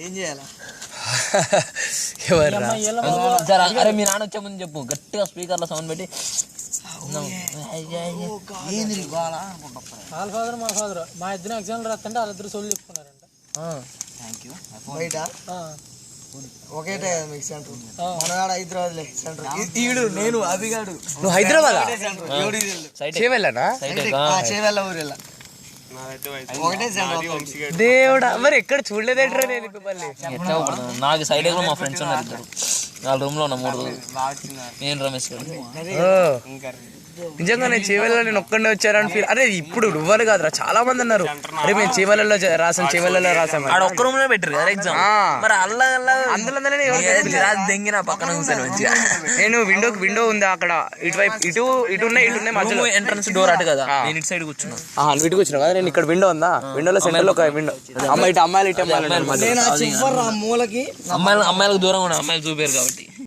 ఏం చేయాలా? అరే మీ నాన్న వచ్చే ముందు చెప్పు, గట్టిగా స్పీకర్ లో సౌండ్ పెట్టి. వాళ్ళ ఫాదర్ మా ఫాదర్ మా ఇద్దరు ఎగ్జామ్ రాస్తుంటే వాళ్ళిద్దరు సోళ్ళు చెప్పుకున్నారంట. బయట ఒకేటే మీకు సెంటర్, మనగాడ హైదరాబాద్ సెంటర్. ఈడు నేను అభిగాడు. నువ్వు హైదరాబాద్ చేవెళ్ళనా? చేవెళ్ళ ఊరెళ్ళ ఒకటే సెంటర్. దేవుడా, మరి ఎక్కడ చూడలేదేట్రా నేను మళ్ళీ. నాకు సైడ్ మా ఫ్రెండ్స్ ఉన్నారు ఇద్దరు, వాళ్ళ రూమ్ లో ఉన్న 3 రోజులు. నేను రమేష్ గారు నిజంగా నేను చేవెళ్ళలో నేను ఒక్కడే వచ్చారని ఫీల్. అరే ఇప్పుడు ఇవ్వాలి కాదురా, చాలా మంది అన్నారు అరే మేము చేవెళ్ళలో రాసాం. ఆడ ఒక్క రూమ్ లో పెట్టారు కదా ఎగ్జామ్. మరి అందులో దెంగిన పక్కన కూర్చొని మంచిగా. నేను విండో ఉంది అక్కడ, ఇటువైపు ఇటు ఉన్నాయి మధ్యలో ఎంట్రన్స్ డోర్ అటు కదా, నేను ఇటు సైడ్ కూర్చున్నా. ఇటు కూర్చున్నా కదా నేను. ఇక్కడ విండో ఉందా, విండోలో సెంటర్ లో ఒక విండో. అమ్మాయిలు ఇటు మూలకి అమ్మాయిలకు దూరంగా ఉన్నాయి, అమ్మాయిలు చూపారు కాబట్టి.